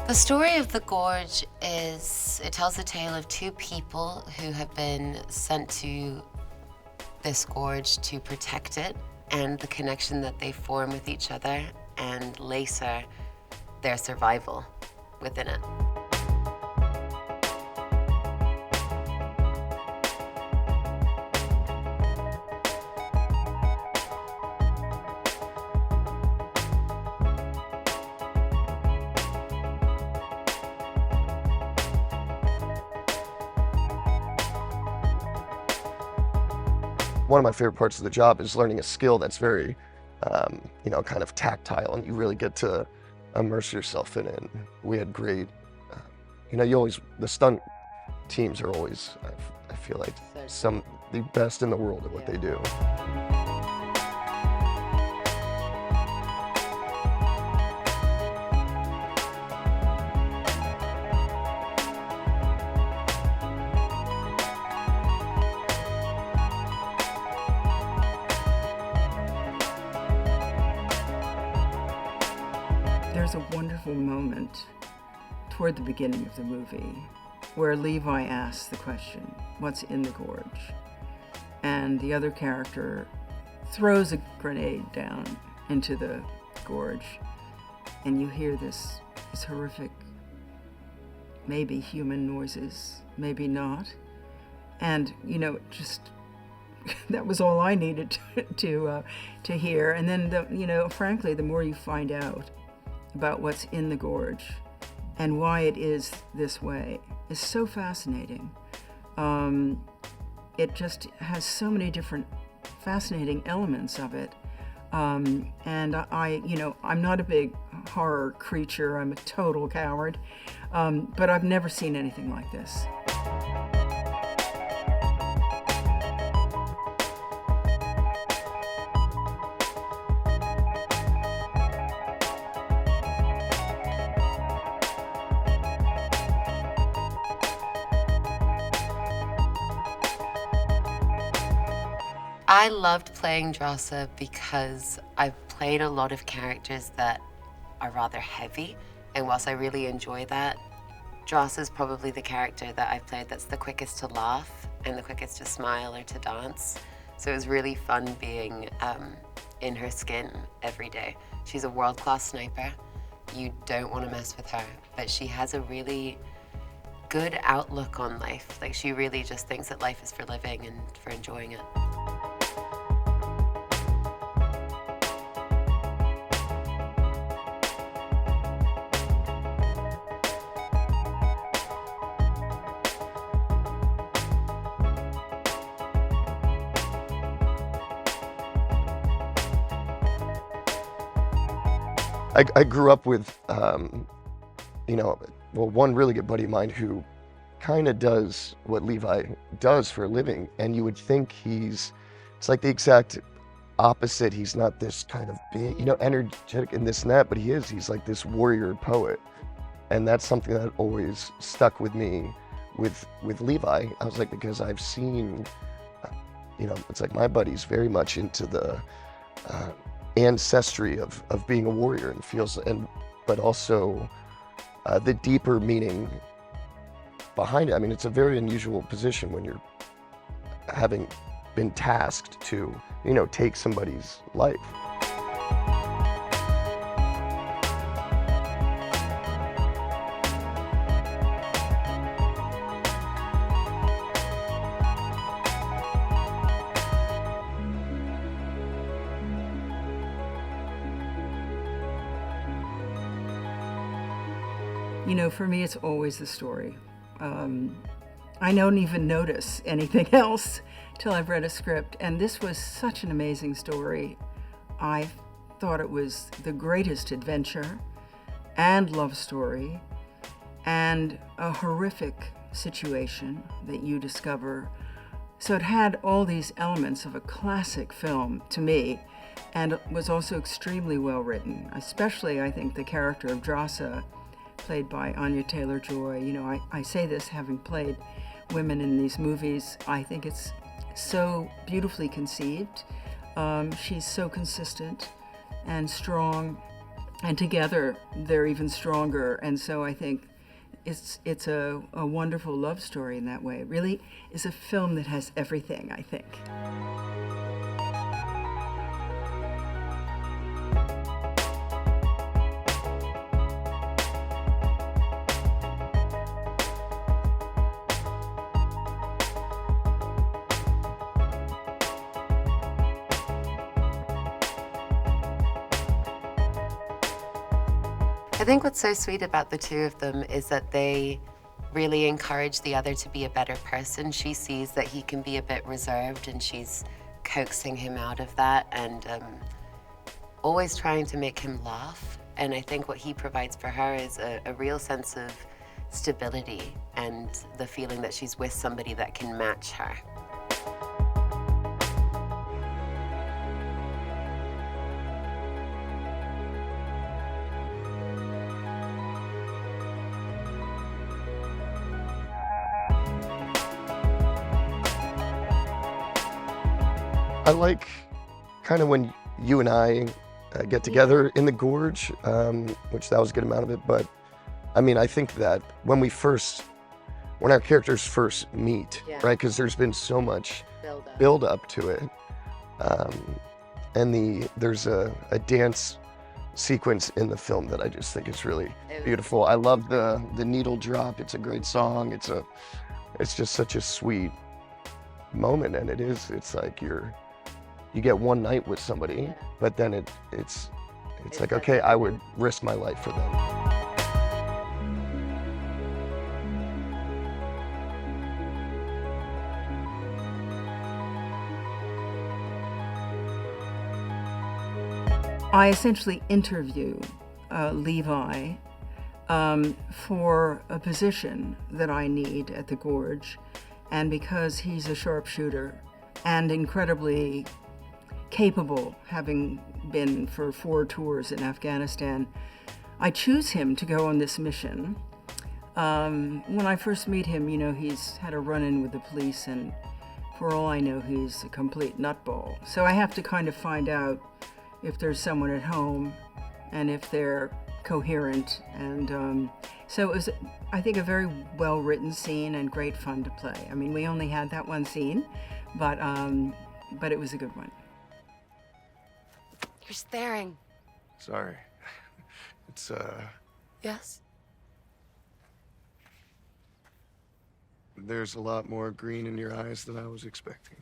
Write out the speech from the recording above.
The story of the Gorge it tells the tale of two people who have been sent to this gorge to protect it and the connection that they form with each other and later their survival within it. One of my favorite parts of the job is learning a skill that's very, kind of tactile, and you really get to immerse yourself in it. We had great, the stunt teams are always, I feel like, the best in the world at what they do. There's a wonderful moment toward the beginning of the movie where Levi asks the question, what's in the gorge? And the other character throws a grenade down into the gorge, and you hear this horrific, maybe human noises, maybe not. And, just that was all I needed to hear. And then, frankly, the more you find out about what's in the gorge and why it is this way is so fascinating. It just has so many different fascinating elements of it. And I'm not a big horror creature. I'm a total coward. But I've never seen anything like this. I loved playing Drossa because I've played a lot of characters that are rather heavy, and whilst I really enjoy that, Drossa is probably the character that I've played that's the quickest to laugh and the quickest to smile or to dance. So it was really fun being in her skin every day. She's a world-class sniper. You don't want to mess with her, but she has a really good outlook on life. Like, she really just thinks that life is for living and for enjoying it. I grew up with, one really good buddy of mine who kind of does what Levi does for a living, and you would think it's like the exact opposite. He's not this kind of big, energetic and this and that, but he's like this warrior poet. And that's something that always stuck with me with Levi. I was like, because I've seen, it's like my buddy's very much into the ancestry of being a warrior but also the deeper meaning behind it. I mean, it's a very unusual position when you're having been tasked to, take somebody's life. For me, it's always the story. I don't even notice anything else till I've read a script. And this was such an amazing story. I thought it was the greatest adventure and love story and a horrific situation that you discover. So it had all these elements of a classic film to me, and it was also extremely well written, especially, I think, the character of Drossa, played by Anya Taylor-Joy. I say this having played women in these movies. I think it's so beautifully conceived. She's so consistent and strong and together they're even stronger. And so I think it's a wonderful love story in that way. It really is a film that has everything, I think. I think what's so sweet about the two of them is that they really encourage the other to be a better person. She sees that he can be a bit reserved, and she's coaxing him out of that and always trying to make him laugh. And I think what he provides for her is a real sense of stability and the feeling that she's with somebody that can match her. I like kind of when you and I get together in the Gorge, which that was a good amount of it. But I mean, I think that when our characters first meet, Yeah. right? Because there's been so much Build build up to it. And there's a dance sequence in the film that I just think is really beautiful. I love the needle drop. It's a great song. It's just such a sweet moment, and it's like you get one night with somebody, but then it's like, okay, I would risk my life for them. I essentially interview Levi for a position that I need at the Gorge, and because he's a sharpshooter and incredibly capable, having been for 4 tours in Afghanistan, I choose him to go on this mission. When I first meet him, you know, he's had a run-in with the police, and for all I know, he's a complete nutball. So I have to kind of find out if there's someone at home and if they're coherent. And so it was, I think, a very well-written scene and great fun to play. I mean, we only had that one scene, but it was a good one. You're staring. Sorry. It's Yes? there's a lot more green in your eyes than I was expecting.